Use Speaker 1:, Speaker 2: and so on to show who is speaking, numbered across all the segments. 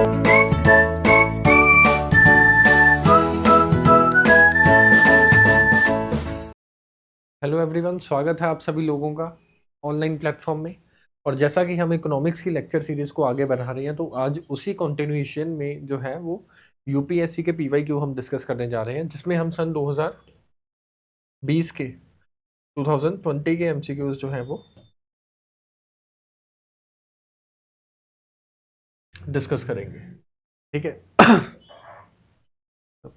Speaker 1: Hello everyone, स्वागत है आप सभी लोगों का ऑनलाइन प्लेटफॉर्म में। और जैसा कि हम इकोनॉमिक्स की लेक्चर सीरीज को आगे बढ़ा रहे हैं, तो आज उसी कंटिन्यूएशन में जो है वो यूपीएससी के पीवाईक्यू हम डिस्कस करने जा रहे हैं, जिसमें हम सन 2020 के 2020 के एमसीक्यूज जो है वो डिस्कस करेंगे। ठीक है।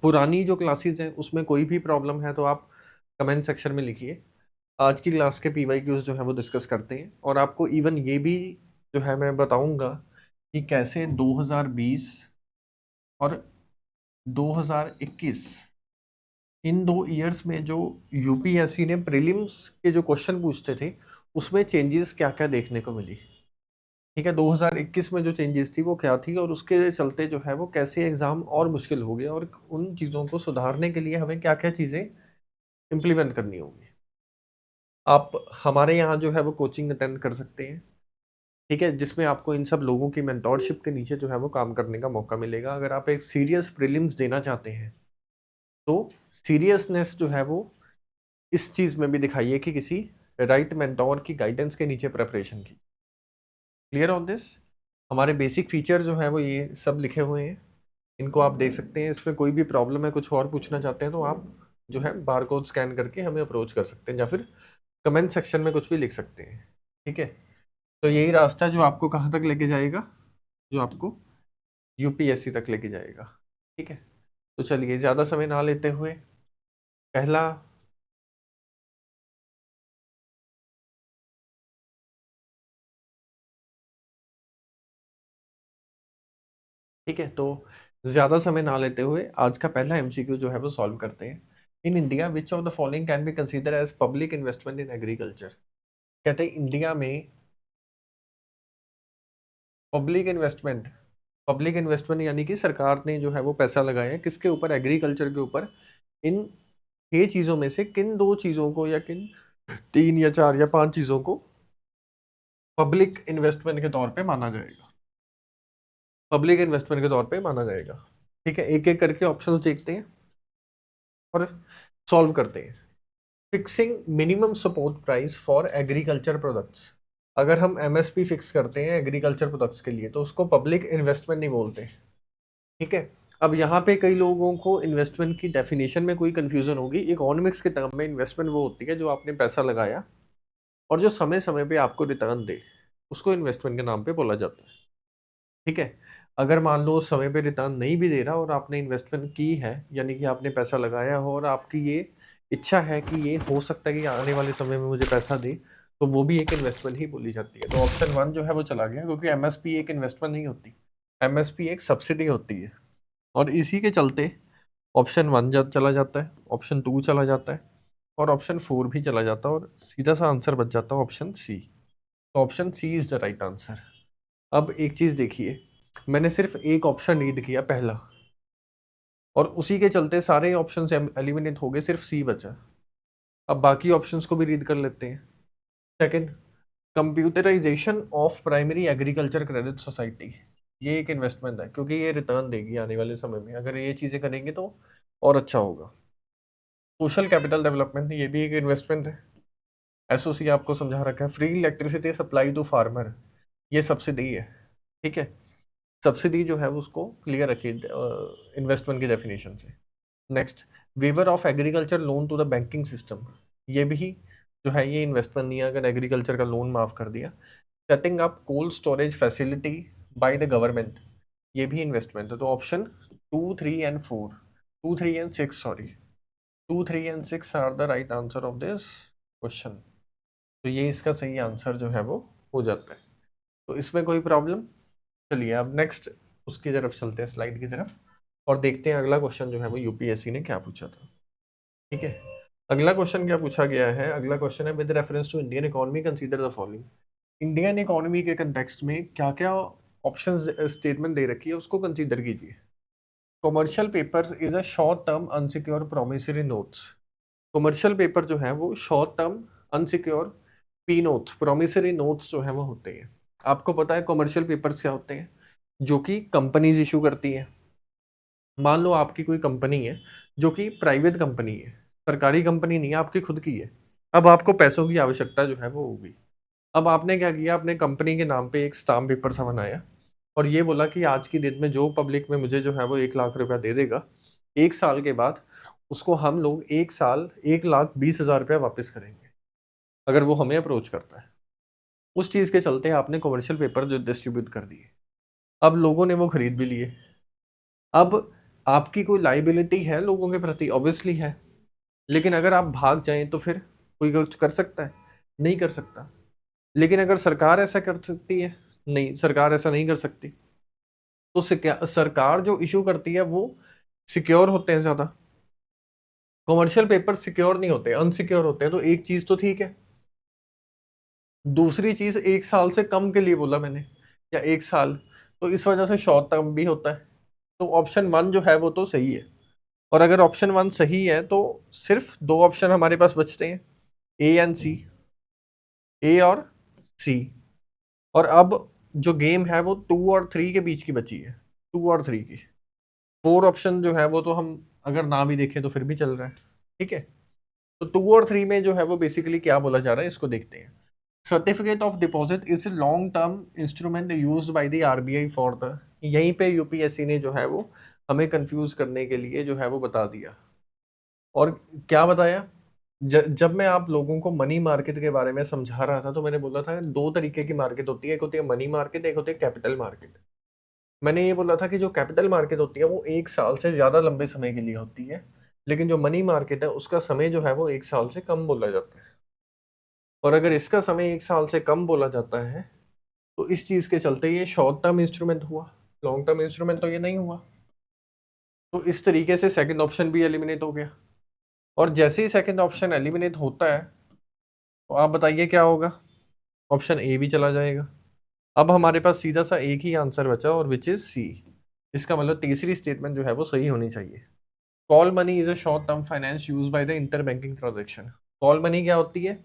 Speaker 1: पुरानी जो क्लासेस हैं उसमें कोई भी प्रॉब्लम है तो आप कमेंट सेक्शन में लिखिए। आज की क्लास के पीवाईक्यूज जो है वो डिस्कस करते हैं, और आपको इवन ये भी जो है मैं बताऊंगा कि कैसे 2020 और 2021 इन 2 ईयर्स में जो यूपीएससी ने प्रीलिम्स के जो क्वेश्चन पूछते थे उसमें चेंजेस क्या क्या देखने को मिली। ठीक है, 2021 में जो चेंजेस थी वो क्या थी, और उसके चलते जो है वो कैसे एग्जाम और मुश्किल हो गया, और उन चीज़ों को सुधारने के लिए हमें क्या क्या चीज़ें इम्प्लीमेंट करनी होगी। आप हमारे यहाँ जो है वो कोचिंग अटेंड कर सकते हैं। ठीक है, जिसमें आपको इन सब लोगों की मेंटोरशिप के नीचे जो है वो काम करने का मौका मिलेगा। अगर आप एक सीरियस प्रीलिम्स देना चाहते हैं तो सीरियसनेस जो है वो इस चीज में भी दिखाइए कि किसी राइट मेंटोर की गाइडेंस के नीचे प्रिपरेशन की। Clear on this. हमारे बेसिक फीचर जो है वो ये सब लिखे हुए हैं, इनको आप देख सकते हैं। इसमें कोई भी प्रॉब्लम है, कुछ और पूछना चाहते हैं तो आप जो है बार कोड स्कैन करके हमें अप्रोच कर सकते हैं, या फिर कमेंट सेक्शन में कुछ भी लिख सकते हैं। ठीक है, तो यही रास्ता जो आपको कहाँ तक लेके जाएगा, जो आपको यूपीएससी तक लेके जाएगा। ठीक है, तो चलिए ज़्यादा समय ना लेते हुए पहला। ठीक है, तो ज़्यादा समय ना लेते हुए आज का पहला एमसीक्यू जो है वो सॉल्व करते हैं। In India which of the following can be consider as public investment in agriculture. कहते हैं इंडिया में पब्लिक इन्वेस्टमेंट यानी कि सरकार ने जो है वो पैसा लगाया है किसके ऊपर, एग्रीकल्चर के ऊपर। इन 6 चीज़ों में से किन 2 चीज़ों को, या किन 3 या 4 या 5 चीज़ों को पब्लिक इन्वेस्टमेंट के तौर पे माना जाएगा, पब्लिक इन्वेस्टमेंट के तौर पे माना जाएगा। ठीक है, एक एक करके ऑप्शंस देखते हैं और सॉल्व करते हैं। Fixing minimum support price for agriculture products. अगर हम एमएसपी फिक्स करते हैं एग्रीकल्चर प्रोडक्ट्स के लिए तो उसको पब्लिक इन्वेस्टमेंट नहीं बोलते। ठीक है, अब यहाँ पे कई लोगों को इन्वेस्टमेंट की डेफिनेशन में कोई कंफ्यूजन होगी। इकोनॉमिक्स के टर्म में इन्वेस्टमेंट वो होती है जो आपने पैसा लगाया और जो समय समय पे आपको रिटर्न दे, उसको इन्वेस्टमेंट के नाम पे बोला जाता है। ठीक है, अगर मान लो उस समय पे रिटर्न नहीं भी दे रहा और आपने इन्वेस्टमेंट की है, यानी कि आपने पैसा लगाया हो और आपकी ये इच्छा है कि ये हो सकता है कि आने वाले समय में मुझे पैसा दे, तो वो भी एक इन्वेस्टमेंट ही बोली जाती है। तो ऑप्शन 1 जो है वो चला गया, क्योंकि एमएसपी एक इन्वेस्टमेंट नहीं होती, एमएसपी एक सब्सिडी होती है। और इसी के चलते ऑप्शन 1 चला जाता है, ऑप्शन 2 चला जाता है, और ऑप्शन 4 भी चला जाता है, और सीधा सा आंसर बच जाता है ऑप्शन सी। तो option C is the right answer. अब एक चीज देखिए, मैंने सिर्फ एक ऑप्शन रीड किया पहला, और उसी के चलते सारे ऑप्शंस एलिमिनेट हो गए, सिर्फ सी बचा। अब बाकी ऑप्शंस को भी रीड कर लेते हैं। Second, computerisation of primary agriculture credit society. ये एक इन्वेस्टमेंट है, क्योंकि ये रिटर्न देगी आने वाले समय में। अगर ये चीज़ें करेंगे तो और अच्छा होगा। सोशल कैपिटल डेवलपमेंट, ये भी एक इन्वेस्टमेंट है। एसओसी आपको समझा रखा है। Free electricity supply to farmer, ये सब्सिडी है। ठीक है, सब्सिडी जो है उसको क्लियर रखिए इन्वेस्टमेंट की डेफिनेशन से। Next, waiver of agriculture loan to the banking system, ये भी जो है ये इन्वेस्टमेंट नहीं है अगर एग्रीकल्चर का लोन माफ कर दिया। Setting up cold storage facility by the government, ये भी इन्वेस्टमेंट है। तो option 2, 3 and 4, 2, 3 and 6 sorry, 2, 3 and 6 are the right answer of this question. तो ये इसका सही आंसर जो है वो हो जाता है। तो इसमें कोई प्रॉब्लम। चलिए अब नेक्स्ट उसकी तरफ चलते हैं, स्लाइड की तरफ, और देखते हैं अगला क्वेश्चन जो है वो यूपीएससी ने क्या पूछा था। ठीक है, अगला क्वेश्चन क्या पूछा गया है। अगला क्वेश्चन है, with reference to Indian economy consider the following. Indian economy के कंटेक्स्ट में क्या क्या ऑप्शन स्टेटमेंट दे रखी है उसको कंसीडर कीजिए। Commercial papers is a short term unsecure promissory notes. Commercial paper जो है वो short term unsecure P notes, promissory notes जो है वो होते हैं। आपको पता है कॉमर्शियल पेपर्स क्या होते हैं। जो कि कंपनीज इशू करती हैं। मान लो आपकी कोई कंपनी है जो कि प्राइवेट कंपनी है, सरकारी कंपनी नहीं है, आपकी खुद की है। अब आपको पैसों की आवश्यकता जो है वो होगी। अब आपने क्या किया, अपने कंपनी के नाम पे एक स्टाम्प पेपर सा बनाया और ये बोला कि आज की डेट में जो पब्लिक में मुझे जो है वो 1 लाख रुपया दे देगा, 1 साल के बाद उसको हम लोग 1 साल 1,20,000 रुपया वापस करेंगे, अगर वो हमें अप्रोच करता है। उस चीज़ के चलते आपने कमर्शियल पेपर जो डिस्ट्रीब्यूट कर दिए, अब लोगों ने वो खरीद भी लिए। अब आपकी कोई लाइबिलिटी है लोगों के प्रति, ऑब्वियसली है, लेकिन अगर आप भाग जाएं तो फिर कोई कुछ कर सकता है? नहीं कर सकता। लेकिन अगर सरकार ऐसा कर सकती है? नहीं, सरकार ऐसा नहीं कर सकती। तो सरकार जो इशू करती है वो सिक्योर होते हैं ज्यादा, कमर्शियल पेपर सिक्योर नहीं होते, अनसिक्योर होते हैं। तो एक चीज तो ठीक है। दूसरी चीज, 1 साल से कम के लिए बोला मैंने, या 1 साल, तो इस वजह से शॉर्ट टर्म भी होता है। तो ऑप्शन 1 जो है वो तो सही है। और अगर ऑप्शन 1 सही है तो सिर्फ दो ऑप्शन हमारे पास बचते हैं, ए एंड सी, ए और सी। और अब जो गेम है वो 2 और 3 के बीच की बची है, 2 और 3 की। 4 ऑप्शन जो है वो तो हम अगर ना भी देखें तो फिर भी चल रहा है, ठीक है। तो 2 और 3 में जो है वो बेसिकली क्या बोला जा रहा है, इसको देखते हैं। Certificate of deposit is long term instrument used by the RBI for the, यहीं पे यूपीएससी ने जो है वो हमें कंफ्यूज करने के लिए जो है वो बता दिया। और क्या बताया, जब मैं आप लोगों को मनी मार्केट के बारे में समझा रहा था तो मैंने बोला था 2 तरीके की मार्केट होती है, एक होती है मनी मार्केट, एक होती है कैपिटल मार्केट। मैंने ये बोला था कि जो कैपिटल मार्केट होती है वो 1 साल से ज्यादा लंबे समय के लिए होती है, लेकिन जो मनी मार्केट है उसका समय जो है वो 1 साल से कम बोला जाता है। और अगर इसका समय 1 साल से कम बोला जाता है तो इस चीज के चलते ये शॉर्ट टर्म इंस्ट्रूमेंट हुआ, लॉन्ग टर्म इंस्ट्रूमेंट तो ये नहीं हुआ। तो इस तरीके से सेकंड ऑप्शन भी एलिमिनेट हो गया। और जैसे ही सेकंड ऑप्शन एलिमिनेट होता है तो आप बताइए क्या होगा, ऑप्शन ए भी चला जाएगा। अब हमारे पास सीधा सा एक ही आंसर बचा और विच इज सी। इसका मतलब तीसरी स्टेटमेंट जो है वो सही होनी चाहिए। Call money is a short term finance use by the inter banking transaction. Call money क्या होती है,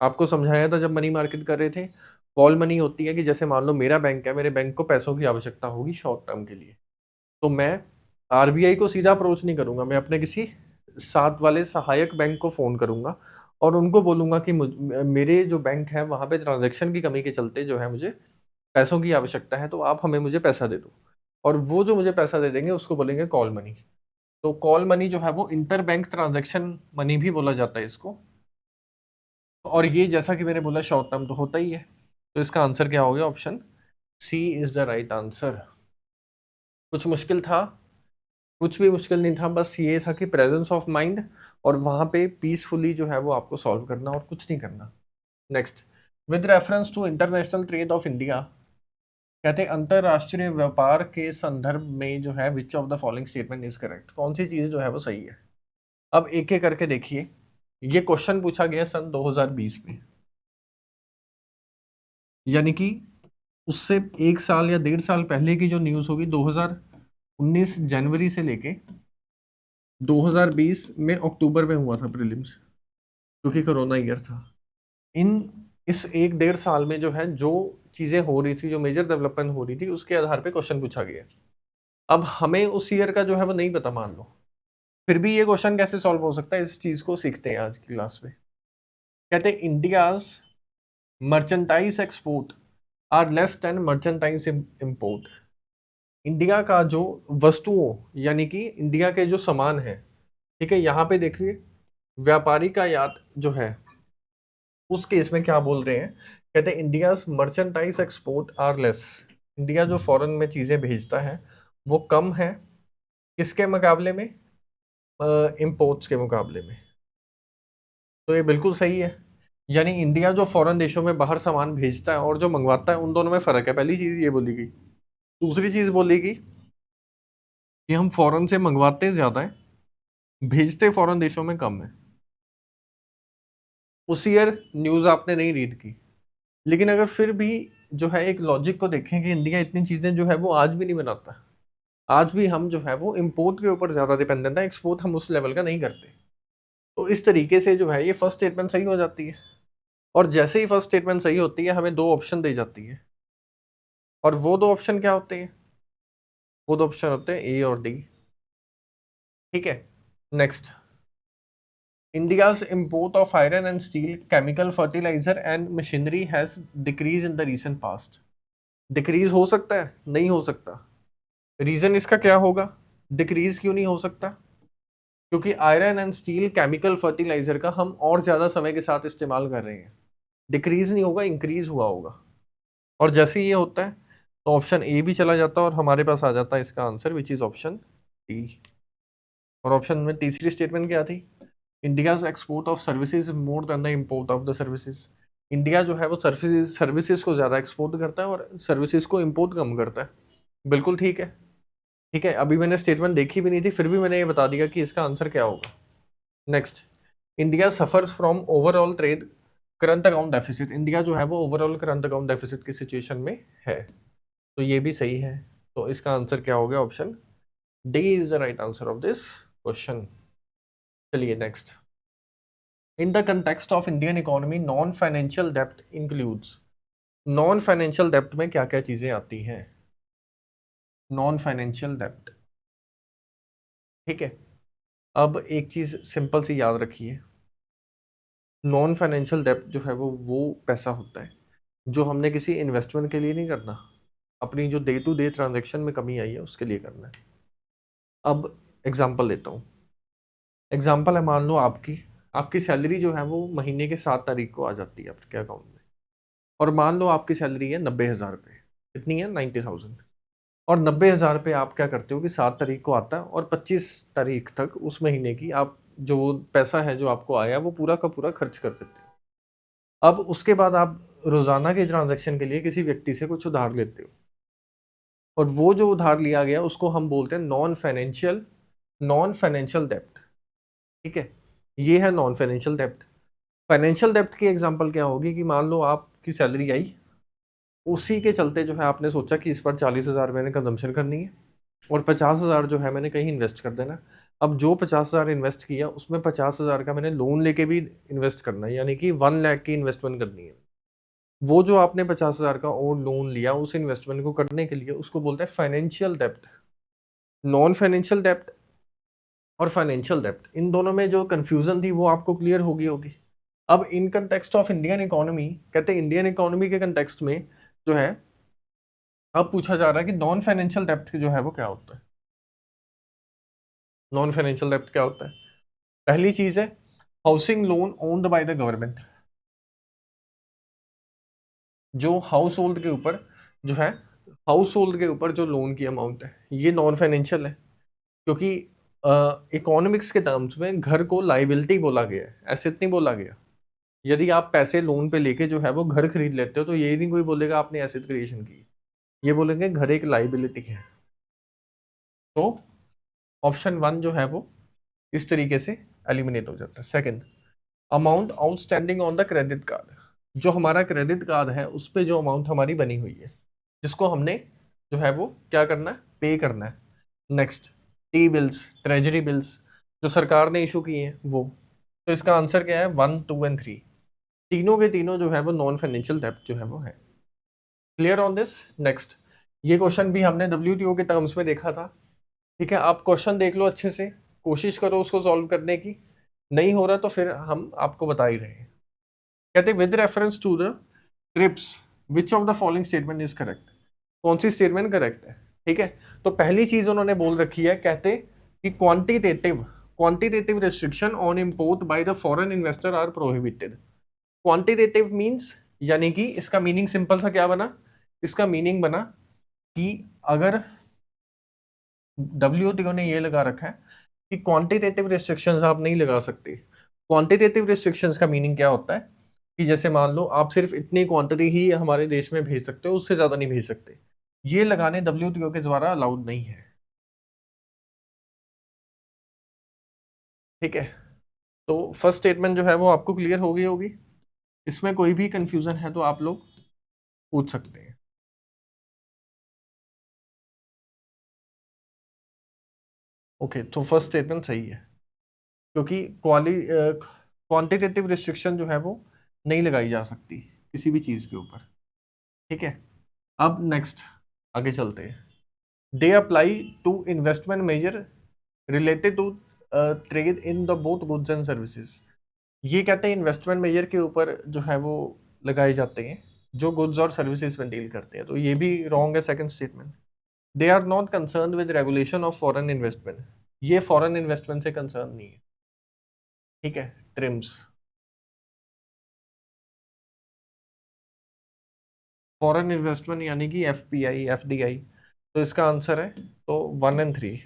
Speaker 1: आपको समझाया था जब मनी मार्केट कर रहे थे। कॉल मनी होती है कि जैसे मान लो मेरा बैंक है, मेरे बैंक को पैसों की आवश्यकता होगी शॉर्ट टर्म के लिए, तो मैं आरबीआई को सीधा अप्रोच नहीं करूंगा, मैं अपने किसी साथ वाले सहायक बैंक को फोन करूंगा और उनको बोलूंगा कि मेरे जो बैंक है वहां पे ट्रांजेक्शन की कमी के चलते जो है मुझे पैसों की आवश्यकता है, तो आप हमें मुझे पैसा दे दो। और वो जो मुझे पैसा दे देंगे उसको बोलेंगे कॉल मनी। तो कॉल मनी जो है वो इंटर बैंक ट्रांजेक्शन मनी भी बोला जाता है इसको। और ये जैसा कि मैंने बोला शॉर्ट टर्म तो होता ही है। तो इसका आंसर क्या हो गया, option C is the right answer. कुछ मुश्किल था? कुछ भी मुश्किल नहीं था, बस ये था कि प्रेजेंस ऑफ माइंड और वहां पे पीसफुली जो है वो आपको सॉल्व करना और कुछ नहीं करना। Next, with reference to international trade of India, कहते हैं अंतरराष्ट्रीय व्यापार के संदर्भ में जो है which of the following statement is correct, कौन सी चीज जो है वो सही है। अब एक एक करके देखिए। ये क्वेश्चन पूछा गया सन 2020 में, यानी कि उससे 1 साल या 1.5 साल पहले की जो न्यूज़ होगी, 2019 जनवरी से लेके 2020 में अक्टूबर में हुआ था प्रीलिम्स, क्योंकि कोरोना ईयर था। इन इस 1 1.5 साल में जो है जो चीजें हो रही थी, जो मेजर डेवलपमेंट हो रही थी, उसके आधार पे क्वेश्चन पूछा गया। अब हमें उस ईयर का जो है वो नहीं पता मान लो, फिर भी ये क्वेश्चन कैसे सॉल्व हो सकता है, इस चीज को सीखते हैं आज की क्लास में। कहते हैं India's merchandise export are less than merchandise import. India का जो वस्तुओं, यानी कि इंडिया के जो सामान है, ठीक है, यहाँ पे देखिए व्यापारी का याद जो है उस केस में क्या बोल रहे हैं, कहते हैं India merchandise export are less. India जो फॉरेन में चीजें भेजता है वो कम है, किसके मुकाबले में, इम्पोर्ट्स के मुकाबले में। तो ये बिल्कुल सही है। यानी इंडिया जो फॉरेन देशों में बाहर सामान भेजता है और जो मंगवाता है उन दोनों में फर्क है, पहली चीज ये बोली गई। दूसरी चीज बोली गई कि हम फॉरेन से मंगवाते ज्यादा है, भेजते फॉरेन देशों में कम है। उस ईयर न्यूज आपने नहीं रीड की, लेकिन अगर फिर भी जो है एक लॉजिक को देखें कि इंडिया इतनी चीजें जो है वो आज भी नहीं बनाता, आज भी हम जो है वो इंपोर्ट के ऊपर ज्यादा डिपेंडेंट है, एक्सपोर्ट हम उस लेवल का नहीं करते। तो इस तरीके से जो है ये फर्स्ट स्टेटमेंट सही हो जाती है। और जैसे ही फर्स्ट स्टेटमेंट सही होती है हमें दो ऑप्शन दी जाती है, और वो दो ऑप्शन क्या होते हैं, बोथ ऑप्शन होते हैं ए और डी। ठीक है, next, India's import of iron and steel, chemical fertilizer and machinery has decreased in the recent past. Decrease हो सकता है, नहीं हो सकता। रीजन इसका क्या होगा, डिक्रीज क्यों नहीं हो सकता? क्योंकि iron and steel chemical fertiliser का हम और ज्यादा समय के साथ इस्तेमाल कर रहे हैं। डिक्रीज नहीं होगा, इंक्रीज हुआ होगा। और जैसे ये होता है तो ऑप्शन ए भी चला जाता है और हमारे पास आ जाता है इसका answer which is option D. और ऑप्शन में तीसरी स्टेटमेंट क्या थी, India's export of services more than the import of the services. India जो है वो सर्विसेज को ज्यादा एक्सपोर्ट करता है और सर्विसेज को इम्पोर्ट कम करता है। बिल्कुल ठीक है। ठीक है, अभी मैंने स्टेटमेंट देखी भी नहीं थी, फिर भी मैंने ये बता दिया कि इसका आंसर क्या होगा। Next, India suffers from overall trade current account deficit. India जो है वो ओवरऑल करंट अकाउंट डेफिसिट की सिचुएशन में है, तो ये भी सही है। तो इसका आंसर क्या हो गया, option D is the right answer of this question. चलिए next, in the context of Indian economy non financial डेप्ट इंक्लूड्स। नॉन फाइनेंशियल डेप्ट में क्या क्या चीजें आती हैं? नॉन फाइनेंशियल डेप्ट, ठीक है, अब एक चीज सिंपल सी याद रखिए, नॉन फाइनेंशियल डेप्ट जो है वो पैसा होता है जो हमने किसी इन्वेस्टमेंट के लिए नहीं करना, अपनी जो डे टू डे ट्रांजेक्शन में कमी आई है उसके लिए करना है। अब एग्जांपल लेता हूँ, एग्जांपल है, मान लो आपकी आपकी सैलरी जो है वो महीने के 7 तारीख को आ जाती है आपके अकाउंट में, और मान लो आपकी सैलरी है 90,000 रुपये, कितनी है, 90,000। और 90,000 रुपये आप क्या करते हो कि 7 तारीख को आता है और 25 तारीख तक उस महीने की आप जो पैसा है जो आपको आया वो पूरा का पूरा खर्च कर देते हो। अब उसके बाद आप रोजाना के ट्रांजैक्शन के लिए किसी व्यक्ति से कुछ उधार लेते हो, और वो जो उधार लिया गया उसको हम बोलते हैं नॉन फाइनेंशियल डेप्ट। ठीक है, ये है नॉन फाइनेंशियल डेप्ट। फाइनेंशियल डेप्ट की एग्जांपल क्या होगी कि मान लो आपकी सैलरी आई, उसी के चलते जो है आपने सोचा कि इस पर 40,000 मैंने कंजम्पशन करनी है और 50,000 जो है मैंने कहीं इन्वेस्ट कर देना। अब जो 50,000 इन्वेस्ट किया उसमें 50,000 का मैंने लोन लेके भी इन्वेस्ट करना है, यानी कि 1 लाख की इन्वेस्टमेंट करनी है। वो जो आपने 50,000 का और लोन लिया उस इन्वेस्टमेंट को करने के लिए उसको बोलते हैं फाइनेंशियल डेप्ट। नॉन फाइनेंशियल डेप्ट और फाइनेंशियल डेप्ट, इन दोनों में जो कंफ्यूजन थी वो आपको क्लियर होगी। अब in context of Indian economy, कहते हैं इंडियन इकोनॉमी के कंटेक्स्ट में जो है अब पूछा जा रहा है कि नॉन फाइनेंशियल डेप्ट जो है वो क्या होता है। नॉन फाइनेंशियल डेप्ट क्या होता है? पहली चीज है housing loan owned by the government. जो हाउस होल्ड के ऊपर जो है, हाउस होल्ड के ऊपर जो लोन की अमाउंट है ये नॉन फाइनेंशियल है, क्योंकि इकोनॉमिक्स के टर्म्स में घर को लाइबिलिटी बोला गया है, एसेट नहीं बोला गया। यदि आप पैसे लोन पे लेके जो है वो घर खरीद लेते हो तो ये नहीं कोई बोलेगा आपने एसेट क्रिएशन की, ये बोलेंगे घर एक लाइबिलिटी है। तो ऑप्शन वन जो है वो इस तरीके से एलिमिनेट हो जाता है। Second, amount outstanding on the credit card. जो हमारा क्रेडिट कार्ड है उस पे जो अमाउंट हमारी बनी हुई है जिसको हमने जो है वो क्या करना है, पे करना है। Next, T bills, treasury bills जो सरकार ने इशू किए हैं वो। तो इसका आंसर क्या है, 1, 2 एंड 3, तीनों के तीनों जो है वो नॉन फाइनेंशियल डेप्ट जो है वो है। Clear on this? नेक्स्ट, ये क्वेश्चन भी हमने WTO के टर्म्स में देखा था। ठीक है, आप क्वेश्चन देख लो अच्छे से, कोशिश करो उसको सॉल्व करने की, नहीं हो रहा तो फिर हम आपको बता ही रहे हैं। कहते हैं with reference to the TRIPS which of the following statement is correct. कौन सी स्टेटमेंट करेक्ट है? ठीक है, तो पहली चीज उन्होंने बोल रखी है, कहते कि quantitative quantitative restriction on import by the foreign investor are prohibited. Quantitative means, यानी कि इसका मीनिंग सिंपल सा क्या बना, इसका मीनिंग बना कि अगर WTO ने ये लगा रखा है कि क्वांटिटेटिव रिस्ट्रिक्शंस आप नहीं लगा सकते। क्वांटिटेटिव रिस्ट्रिक्शंस का मीनिंग क्या होता है कि जैसे मान लो आप सिर्फ इतनी क्वांटिटी ही हमारे देश में भेज सकते हो, उससे ज्यादा नहीं भेज सकते। ये लगाने WTO के द्वारा अलाउड नहीं है। ठीक है, तो फर्स्ट स्टेटमेंट जो है वो आपको क्लियर हो गई होगी। इसमें कोई भी कंफ्यूजन है तो आप लोग पूछ सकते हैं। ओके, तो फर्स्ट स्टेटमेंट सही है, क्योंकि क्वांटिटेटिव रिस्ट्रिक्शन जो है वो नहीं लगाई जा सकती किसी भी चीज के ऊपर। ठीक है, अब नेक्स्ट आगे चलते हैं। They apply to investment measure related to trade in the both goods and services. ये कहते हैं इन्वेस्टमेंट मेजर के ऊपर जो है वो लगाए जाते हैं जो गुड्स और सर्विसेज में डील करते हैं, तो ये भी रॉन्ग है second statement. They are not concern with regulation of foreign investment, ये फॉरेन इन्वेस्टमेंट से कंसर्न नहीं है। ठीक है, ट्रिम्स फॉरेन इन्वेस्टमेंट यानी कि एफपीआई एफडीआई, तो इसका आंसर है तो 1 और 3,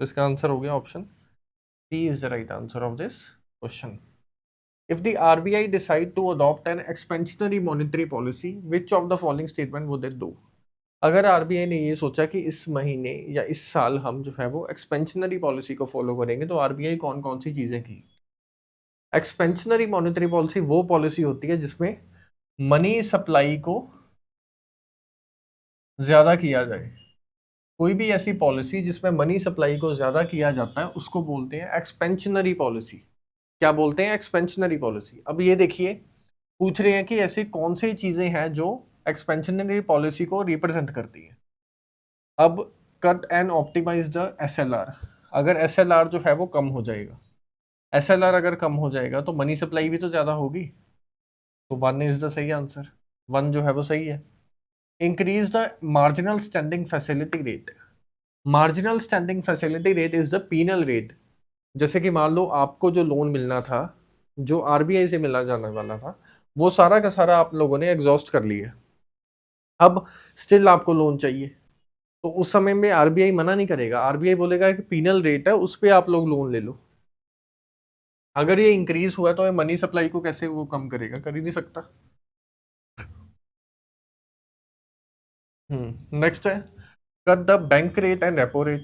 Speaker 1: तो इसका आंसर हो गया option C is the right answer of this question. If the RBI decide to adopt an expansionary monetary policy, which of the following statement would it do? अगर आरबीआई ने ये सोचा कि इस महीने या इस साल हम जो है वो एक्सपेंशनरी पॉलिसी को फॉलो करेंगे, तो आरबीआई कौन कौन सी चीजें की? एक्सपेंशनरी मॉनेटरी पॉलिसी वो पॉलिसी होती है जिसमें मनी सप्लाई को ज्यादा किया जाए। कोई भी ऐसी पॉलिसी जिसमें मनी सप्लाई को ज्यादा किया जाता है उसको बोलते हैं एक्सपेंशनरी पॉलिसी। क्या बोलते हैं? Expansionary policy. अब ये देखिए, पूछ रहे हैं कि ऐसी कौन सी चीजें हैं जो एक्सपेंशनरी पॉलिसी को रिप्रेजेंट करती है। अब cut and optimise the SLR, अगर एसएलआर जो है वो कम हो जाएगा, एसएलआर अगर कम हो जाएगा तो मनी सप्लाई भी तो ज्यादा होगी, तो 1 इज द सही आंसर, 1 जो है वो सही है। Increase the marginal standing facility rate, marginal standing facility rate is the penal rate. जैसे कि मान लो आपको जो लोन मिलना था, जो आरबीआई से मिलना जाने वाला था, वो सारा का सारा आप लोगों ने एग्जॉस्ट कर लिया, अब स्टिल आपको लोन चाहिए, तो उस समय में आरबीआई मना नहीं करेगा, आरबीआई बोलेगा कि पीनल रेट है उस पर आप लोग लोन ले लो। अगर ये इंक्रीज हुआ तो ये मनी सप्लाई को कैसे वो कम करेगा? कर ही नहीं सकता। नेक्स्ट है cut the bank rate and repo rate,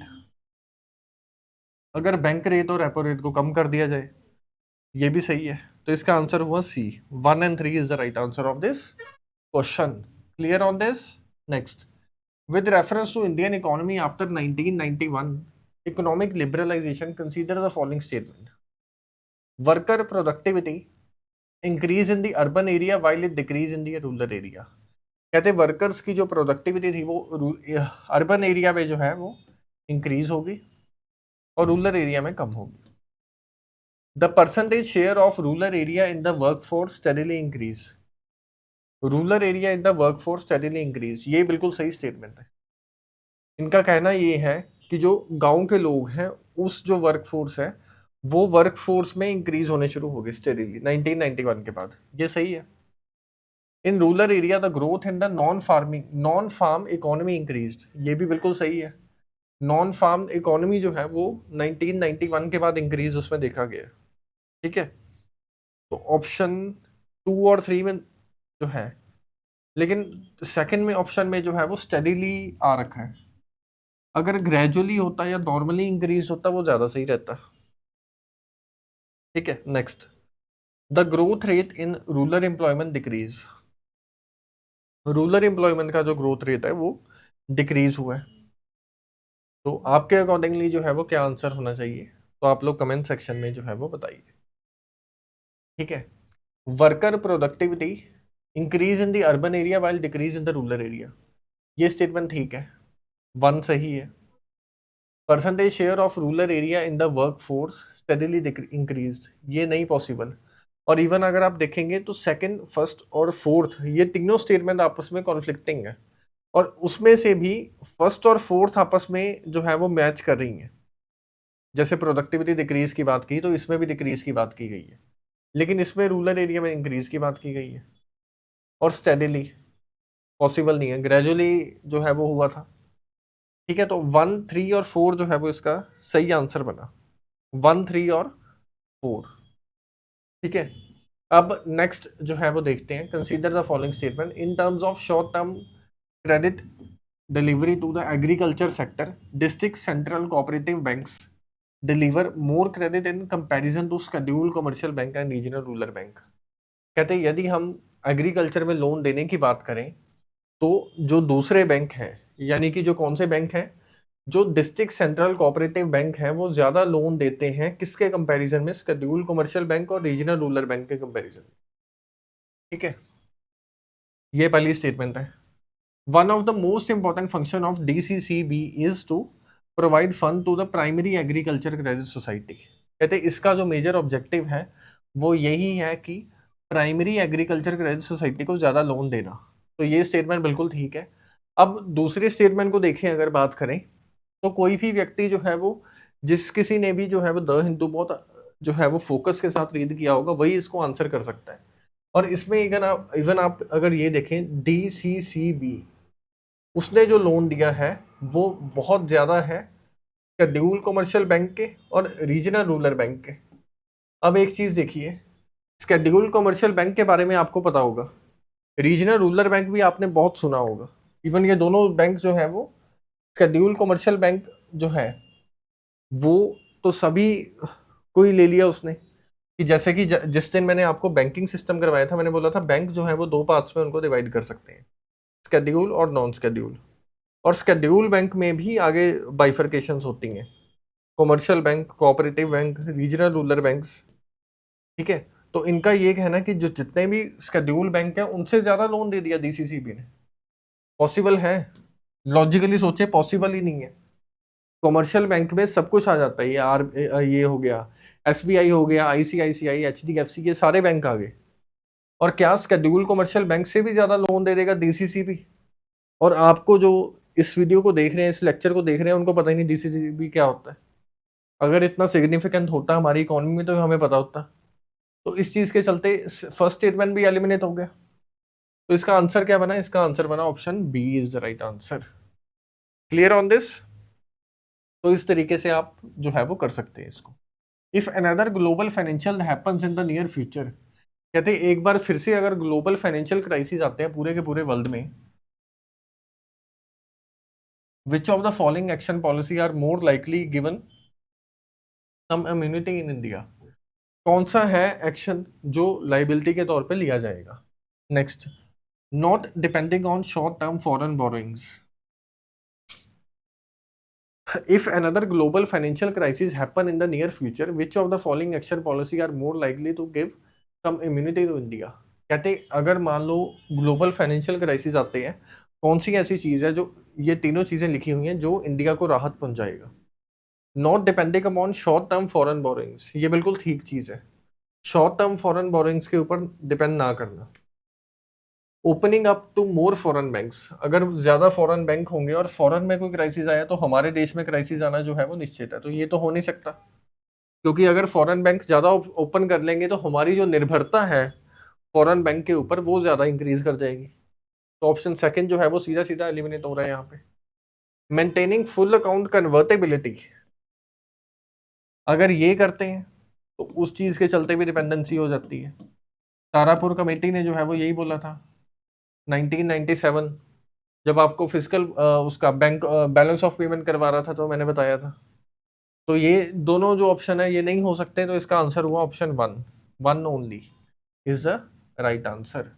Speaker 1: अगर बैंक रेट और रेपो रेट को कम कर दिया जाए, ये भी सही है, तो इसका आंसर हुआ सी, 1 और 3 is the right answer of this question. Clear on this? Next, with reference to Indian economy after 1991 economic liberalization, consider the following statement: worker productivity increase in the urban area while it decrease in the rural area। कहते हैं workers की जो productivity थी वो urban area में जो है वो इंक्रीज होगी और रूरल एरिया में कम होगी। The percentage share of rural area in the workforce steadily increase, rural area in the workforce steadily increase, ये बिल्कुल सही स्टेटमेंट है। इनका कहना ये है कि जो गांव के लोग हैं उस जो वर्कफोर्स है वो वर्कफोर्स में इंक्रीज होने शुरू हो गए स्टेडीली 1991 के बाद, ये सही है। In rural area the growth in the non farm economy increased, ये भी बिल्कुल सही है। नॉन फार्म इकोनॉमी जो है वो 1991 के बाद इंक्रीज उसमें देखा गया। ठीक है, तो ऑप्शन 2 और 3 में जो है, लेकिन सेकंड में ऑप्शन में जो है वो स्टडीली आ रखा है, अगर ग्रेजुअली होता या नॉर्मली इंक्रीज होता वो ज्यादा सही रहता। ठीक है, next, the growth rate in rural employment decrease, rural employment का जो ग्रोथ रेट है वो डिक्रीज हुआ है, तो आपके अकॉर्डिंगली जो है वो क्या आंसर होना चाहिए, तो आप लोग कमेंट सेक्शन में जो है वो बताइए। ठीक है, worker productivity increase in the urban area while decrease in the rural area, ये स्टेटमेंट ठीक है, 1 सही है। Percentage share of rural area in the work force steadily increase, ये नहीं पॉसिबल। और इवन अगर आप देखेंगे तो सेकंड, फर्स्ट और फोर्थ ये तीनों स्टेटमेंट आपस में कॉन्फ्लिक्टिंग है, और उसमें से भी फर्स्ट और फोर्थ आपस में जो है वो मैच कर रही हैं। जैसे प्रोडक्टिविटी डिक्रीज की बात की तो इसमें भी डिक्रीज की बात की गई है, लेकिन इसमें रूरल एरिया में इंक्रीज की बात की गई है, और स्टेडीली पॉसिबल नहीं है, ग्रेजुअली जो है वो हुआ था। ठीक है, तो 1, 3 और 4 जो है वो इसका सही आंसर बना, 1, 3 और 4। ठीक है, अब नेक्स्ट जो है वो देखते हैं, consider the following statement in terms of short term credit delivery to the agriculture sector, district central cooperative banks deliver more credit in comparison to scheduled commercial bank and regional rural bank. कहते हैं यदि हम agriculture में loan देने की बात करें तो जो दूसरे बैंक हैं, यानी कि जो कौन से बैंक हैं, जो डिस्ट्रिक्ट सेंट्रल कोऑपरेटिव बैंक हैं वो ज्यादा लोन देते हैं किसके कंपैरिजन में? शेड्यूल्ड कमर्शियल बैंक और रीजनल रूरल बैंक के कंपैरिजन में। ठीक है, ये पहली स्टेटमेंट है। One of the most important function of DCCB is to provide fund to the primary agriculture credit society. कहते इसका जो मेजर ऑब्जेक्टिव है वो यही है कि प्राइमरी एग्रीकल्चर क्रेडिट सोसाइटी को ज़्यादा लोन देना। तो ये स्टेटमेंट बिल्कुल ठीक है। अब दूसरे स्टेटमेंट को देखें, अगर बात करें तो कोई भी व्यक्ति जो है वो, जिस किसी ने भी जो है वो द हिंदू बहुत जो है वो फोकस के साथ रीड किया होगा, वही इसको आंसर कर सकता है। और इसमें इवन आप अगर ये देखें, DCCB उसने जो लोन दिया है वो बहुत ज़्यादा है शेड्यूल कमर्शियल बैंक के और रीजनल रूरल बैंक के। अब एक चीज़ देखिए, शेड्यूल कमर्शियल बैंक के बारे में आपको पता होगा, रीजनल रूरल बैंक भी आपने बहुत सुना होगा। इवन ये दोनों बैंक जो है वो, शेड्यूल कमर्शियल बैंक जो है वो तो सभी कोई ले लिया उसने, कि जैसे कि जिस दिन मैंने आपको बैंकिंग सिस्टम करवाया था, मैंने बोला था बैंक जो है वो दो पार्ट्स में उनको डिवाइड कर सकते हैं, शेड्यूल और नॉन शेड्यूल। और शेड्यूल बैंक में भी आगे बाइफर्केशंस होती हैं, commercial bank, cooperative bank, regional rural banks. ठीक है, तो इनका ये कहना है कि जो जितने भी शेड्यूल बैंक हैं उनसे ज्यादा लोन दे दिया DCCB ने। पॉसिबल है? लॉजिकली सोचे पॉसिबल ही नहीं है। कमर्शियल बैंक में सब कुछ आ जाता है, ये हो गया, SBI हो गया, ICICI, HDFC, ये सारे बैंक आ गए। और क्या शेड्यूल कमर्शियल बैंक से भी ज्यादा लोन दे देगा DCCB? और आपको जो इस वीडियो को देख रहे हैं, इस लेक्चर को देख रहे हैं, उनको पता ही नहीं DCCB क्या होता है। अगर इतना सिग्निफिकेंट होता हमारी इकोनॉमी में तो हमें पता होता। तो इस चीज के चलते फर्स्ट स्टेटमेंट भी एलिमिनेट हो गया। तो इसका आंसर क्या बना? इसका आंसर बना option B is the right answer. Clear on this? तो इस तरीके से आप जो है वो कर सकते हैं इसको। If another global financial happens in the near future, कहते हैं एक बार फिर से अगर ग्लोबल फाइनेंशियल क्राइसिस आते हैं पूरे के पूरे वर्ल्ड में, which of the following action policy are more likely given some immunity in India? कौन सा है एक्शन जो लाइबिलिटी के तौर पे लिया जाएगा? Next, not depending on short term foreign borrowings. If another global financial crisis happen in the near future, which of the following action policy are more likely to give some immunity to India? कहते अगर मान लो global financial crisis आते हैं, कौन सी ऐसी चीज है जो, ये तीनों चीजें लिखी हुई हैं, जो इंडिया को राहत पहुंचाएगा? Not depending upon short term foreign borrowings, ये बिल्कुल ठीक चीज है। शॉर्ट टर्म फॉरेन बोरोइंग्स के ऊपर डिपेंड ना करना। Opening up to more foreign banks, अगर ज्यादा फॉरेन बैंक होंगे और फॉरेन में कोई क्राइसिस आया तो हमारे देश में क्राइसिस आना जो है वो निश्चित है। तो ये तो हो नहीं सकता, क्योंकि अगर फॉरेन बैंक ज्यादा ओपन कर लेंगे तो हमारी जो निर्भरता है फॉरेन बैंक के ऊपर वो ज्यादा इंक्रीज कर जाएगी। तो ऑप्शन सेकंड जो है वो सीधा सीधा एलिमिनेट हो रहा है यहाँ पे। मेंटेनिंग फुल अकाउंट कन्वर्टेबिलिटी, अगर ये करते हैं तो उस चीज के चलते भी डिपेंडेंसी हो जाती है। तारापुर कमेटी ने जो है वो यही बोला था 1997, जब आपको फिजिकल उसका बैंक बैलेंस ऑफ पेमेंट करवा रहा था, तो मैंने बताया था। तो ये दोनों जो ऑप्शन है ये नहीं हो सकते, तो इसका आंसर हुआ option one only is the right answer.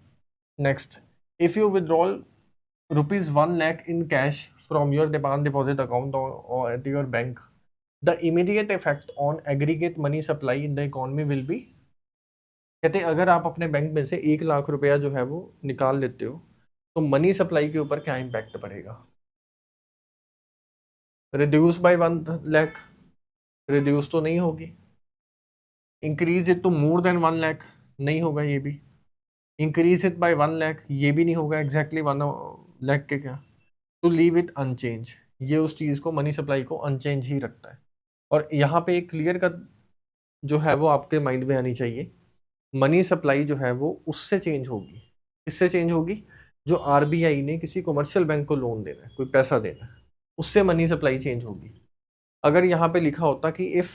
Speaker 1: Next, if you withdrawal ₹1 lakh in cash from your demand deposit account or at your bank, the immediate effect on aggregate money supply in the economy will be, कहते अगर आप अपने bank में से 1 लाख रुपया जो है वो निकाल लेते हो तो मनी सप्लाई के ऊपर क्या इम्पैक्ट पड़ेगा? रिड्यूस बाय 1 लाख, रिड्यूस तो नहीं होगी। Increase it to more than 1 lakh, नहीं होगा ये भी। इंक्रीज इट बाय 1 लाख, ये भी नहीं होगा एग्जैक्टली 1 लाख के क्या। टू लीव इट अनचेंज, ये उस चीज को, मनी सप्लाई को अनचेंज ही रखता है। और यहाँ पे एक क्लियर का जो है वो आपके माइंड में आनी चाहिए, मनी सप्लाई जो है वो उससे चेंज होगी। किससे चेंज होगी? जो RBI ने किसी कमर्शियल बैंक को लोन देना है, कोई पैसा देना है, उससे मनी सप्लाई चेंज होगी। अगर यहाँ पे लिखा होता कि if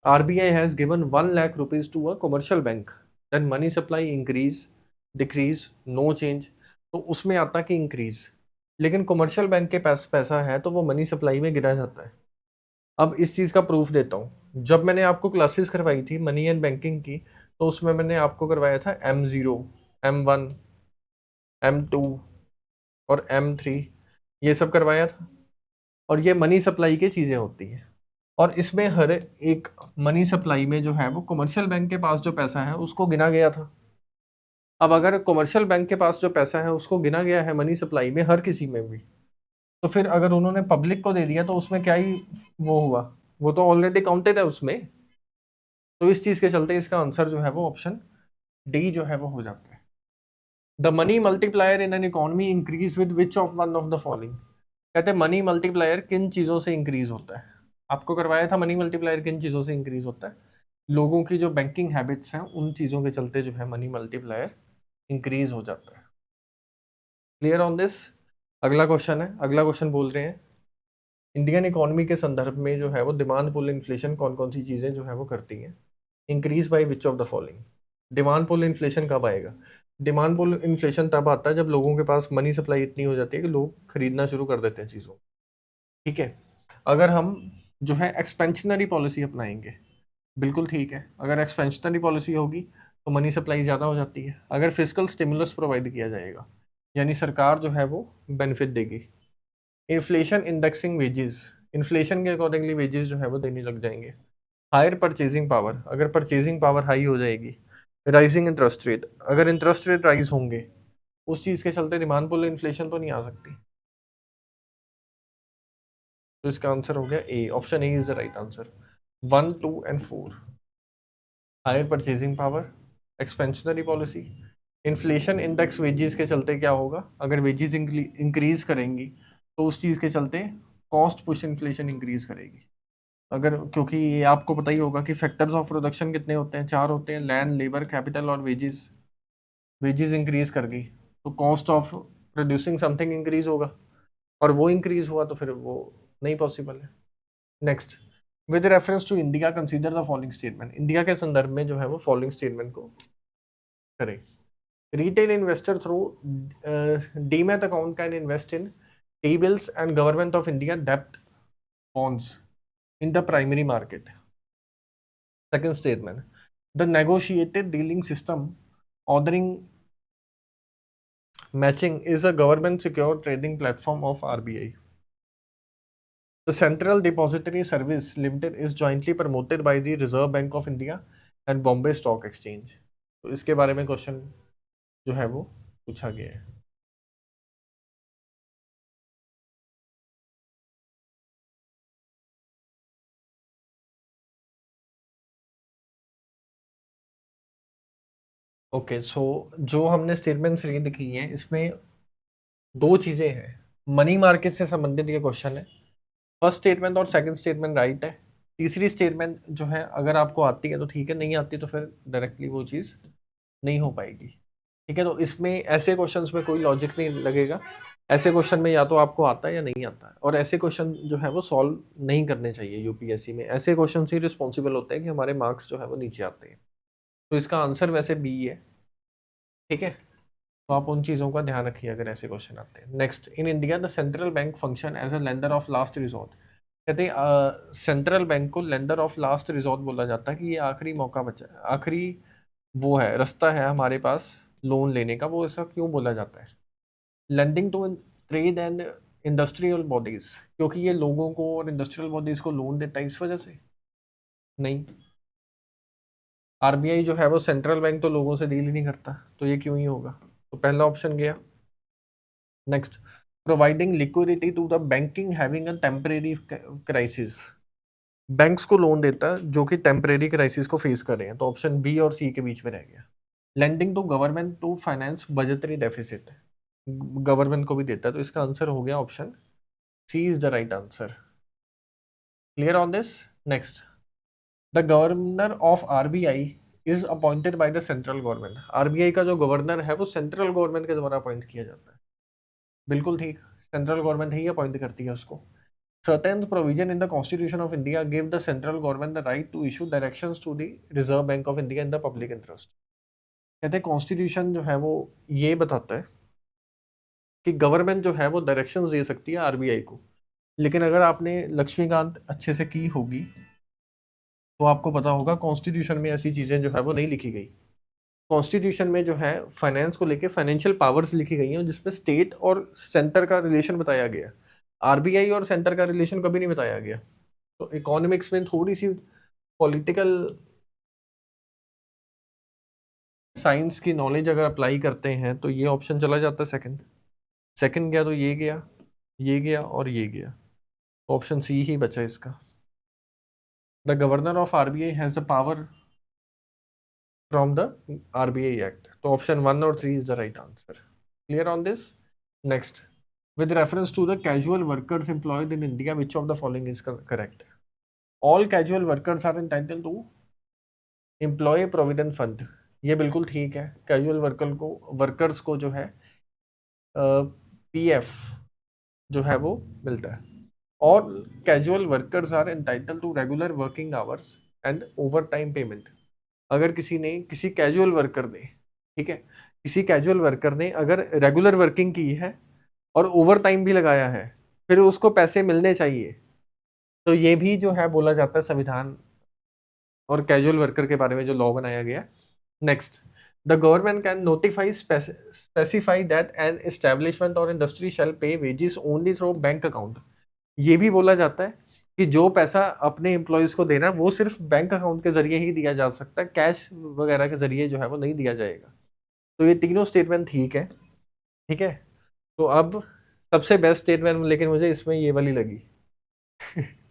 Speaker 1: RBI has given 1 lakh rupees to a commercial bank, then money supply increase, decrease, no change, तो उसमें आता कि इंक्रीज। लेकिन कमर्शियल बैंक के पास पैसा है तो वो मनी सप्लाई में गिरा जाता है। अब इस चीज़ का प्रूफ देता हूँ। जब मैंने आपको क्लासेस करवाई थी मनी एंड बैंकिंग की, तो उसमें मैंने आपको करवाया था M0, M1, M2 और M3, ये सब करवाया था। और ये मनी सप्लाई की चीज़ें होती हैं। और इसमें हर एक मनी सप्लाई में जो है वो कमर्शियल बैंक के पास जो पैसा है उसको गिना गया था। अब अगर कमर्शियल बैंक के पास जो पैसा है उसको गिना गया है मनी सप्लाई में हर किसी में भी, तो फिर अगर उन्होंने पब्लिक को दे दिया तो उसमें क्या ही वो हुआ, वो तो ऑलरेडी काउंटेड है उसमें। तो इस चीज के चलते इसका आंसर जो है वो ऑप्शन डी जो है वो हो जाता है। The money multiplier in an economy increase with which of one of the following. कहते हैं मनी मल्टीप्लायर किन चीजों से इंक्रीज होता है। आपको करवाया था मनी मल्टीप्लायर किन चीजों से इंक्रीज होता है, लोगों की जो बैंकिंग हैबिट्स हैं उन चीजों के चलते जो है मनी मल्टीप्लायर इंक्रीज हो जाता है। Clear on this. अगला क्वेश्चन है, अगला क्वेश्चन बोल रहे हैं इंडियन इकोनॉमी के संदर्भ में जो है वो डिमांड पुल इन्फ्लेशन कौन कौन सी चीजें जो है वो करती हैं, increase by which of the following. Demand pull inflation कब आएगा? डिमांड पुल इन्फ्लेशन तब आता है जब लोगों के पास मनी सप्लाई इतनी हो जाती है कि लोग खरीदना शुरू कर देते हैं चीज़ों। ठीक है, अगर हम जो है एक्सपेंशनरी पॉलिसी अपनाएंगे, बिल्कुल ठीक है, अगर एक्सपेंशनरी पॉलिसी होगी तो मनी सप्लाई ज़्यादा हो जाती है। अगर फिजिकल स्टिमुलस प्रोवाइड किया जाएगा यानी सरकार जो है वो बेनिफिट देगी। इन्फ्लेशन इंडेक्सिंग वेजेस, इन्फ्लेशन के अकॉर्डिंगली वेजेस जो है वो देने लग जाएंगे। हायर परचेजिंग पावर, अगर परचेजिंग पावर हाई हो जाएगी। राइजिंग इंटरेस्ट रेट, अगर इंटरेस्ट रेट राइज होंगे उस चीज़ के चलते डिमांड पुल इन्फ्लेशन तो नहीं आ सकती। तो इसका आंसर हो गया A, option A is the right answer. 1, 2 and 4, higher purchasing power, expansionary policy, inflation index wages के चलते क्या होगा, अगर वेजेस इंक्रीज करेंगी तो उस चीज़ के चलते कॉस्ट पुश इन्फ्लेशन इंक्रीज करेगी। अगर क्योंकि ये आपको पता ही होगा कि फैक्टर्स ऑफ प्रोडक्शन कितने होते हैं, 4 होते हैं, लैंड, लेबर, कैपिटल और वेजेस। वेजेस इंक्रीज कर गई तो cost of producing something increase होगा, और वो इंक्रीज हुआ तो फिर वो नहीं पॉसिबल है। Next, with reference to India consider the following statement. India के संदर्भ में जो है वो फॉलोइंग स्टेटमेंट को करें। Retail investor through demat account can invest in T bills and government of India डेब्ट bonds in the primary market. Second statement, the negotiated dealing system ordering matching is a government secure trading platform of RBI. The Central Depository Service Limited is jointly promoted by the Reserve Bank of India and Bombay Stock Exchange. तो इसके बारे में question जो है वो पूछा गया है। ओके सो जो हमने स्टेटमेंट्स रीड की हैं इसमें दो चीज़ें हैं, मनी मार्केट से संबंधित ये क्वेश्चन है। फर्स्ट स्टेटमेंट और सेकंड स्टेटमेंट राइट है। तीसरी स्टेटमेंट जो है अगर आपको आती है तो ठीक है, नहीं आती तो फिर डायरेक्टली वो चीज़ नहीं हो पाएगी। ठीक है, तो इसमें ऐसे क्वेश्चंस में कोई लॉजिक नहीं लगेगा। ऐसे क्वेश्चन में या तो आपको आता है या नहीं आता है, और ऐसे क्वेश्चन जो है वो सॉल्व नहीं करने चाहिए यूपीएससी में। ऐसे क्वेश्चन ही रिस्पॉन्सिबल होते हैं कि हमारे मार्क्स जो है वो नीचे आते हैं। तो इसका आंसर वैसे बी है। ठीक है, तो आप उन चीज़ों का ध्यान रखिए अगर ऐसे क्वेश्चन आते हैं। Next, in India the central bank function as a lender of last resort. कहते हैं सेंट्रल बैंक को लेंडर ऑफ लास्ट रिजॉर्ट बोला जाता है कि ये आखिरी मौका बचा, आखिरी वो है रास्ता है हमारे पास लोन लेने का। वो ऐसा क्यों बोला जाता है? Lending to trade and industrial bodies, क्योंकि ये लोगों को और इंडस्ट्रियल बॉडीज को लोन देता है इस वजह से? नहीं, आरबीआई जो है वो सेंट्रल बैंक तो लोगों से डील ही नहीं करता, तो ये क्यों ही होगा? तो पहला ऑप्शन गया। Next, providing liquidity to the banking having a temporary crisis. Banks को लोन देता है जो कि टेम्परेरी क्राइसिस को फेस कर रहे हैं, तो ऑप्शन बी और सी के बीच में रह गया। Lending to government to finance budgetary deficit, government को भी देता है, तो इसका आंसर हो गया option C is the right answer. Clear on this. Next, the governor of RBI is appointed by the central government. RBI का जो गवर्नर है वो सेंट्रल गवर्नमेंट के द्वारा अपॉइंट किया जाता है। बिल्कुल ठीक, सेंट्रल गवर्नमेंट ही अपॉइंट करती है उसको। Certain provision in the Constitution of India give the central government the right to issue directions to the Reserve Bank of India in the public interest. कहते हैं कॉन्स्टिट्यूशन जो है वो ये बताता है कि गवर्नमेंट जो है वो डायरेक्शंस दे सकती है आरबीआई को, लेकिन अगर आपने लक्ष्मीकांत अच्छे से की होगी तो आपको पता होगा कॉन्स्टिट्यूशन में ऐसी चीज़ें जो है वो नहीं लिखी गई। कॉन्स्टिट्यूशन में जो है फाइनेंस को लेके फाइनेंशियल पावर्स लिखी गई हैं जिसमें स्टेट और सेंटर का रिलेशन बताया गया। आरबीआई और सेंटर का रिलेशन कभी नहीं बताया गया। तो इकोनॉमिक्स में थोड़ी सी पॉलिटिकल साइंस की नॉलेज अगर अप्लाई करते हैं तो ये ऑप्शन चला जाता है सेकंड गया तो ये गया और ये गया, ऑप्शन सी ही बचा इसका। The governor of RBI has the power from the RBI act, तो ऑप्शन 1 और 3 is the right answer. Clear on this? Next, with reference to the casual workers employed in India, which of the following is correct? All casual workers are entitled to employee provident fund, ये बिल्कुल ठीक है। Casual workers को जो है PF जो है वो मिलता है। और casual workers are entitle to regular working hours and over time payment. अगर किसी कैजुअल वर्कर ने, ठीक है, किसी कैजुअल वर्कर ने अगर रेगुलर वर्किंग की है और ओवर टाइम भी लगाया है, फिर उसको पैसे मिलने चाहिए। तो ये भी जो है बोला जाता है संविधान और कैजुअल वर्कर के बारे में जो लॉ बनाया गया। Next, the government can notify specify that an establishment और इंडस्ट्री शैल पे wages only through bank account. ये भी बोला जाता है कि जो पैसा अपने एम्प्लॉयज को देना है वो सिर्फ बैंक अकाउंट के जरिए ही दिया जा सकता है, कैश वगैरह के जरिए जो है वो नहीं दिया जाएगा। तो ये तीनों स्टेटमेंट ठीक है, ठीक है। तो अब सबसे बेस्ट स्टेटमेंट लेकिन मुझे इसमें ये वाली लगी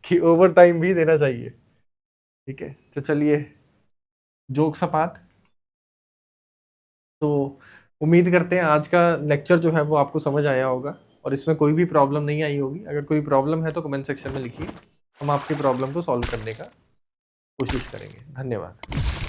Speaker 1: कि ओवर टाइम भी देना चाहिए, ठीक है। तो चलिए, जोक्स अपार्ट, तो उम्मीद करते हैं आज का लेक्चर जो है वो आपको समझ आया होगा और इसमें कोई भी प्रॉब्लम नहीं आई होगी। अगर कोई प्रॉब्लम है तो कमेंट सेक्शन में लिखिए, हम आपकी प्रॉब्लम को सॉल्व करने का कोशिश करेंगे। धन्यवाद।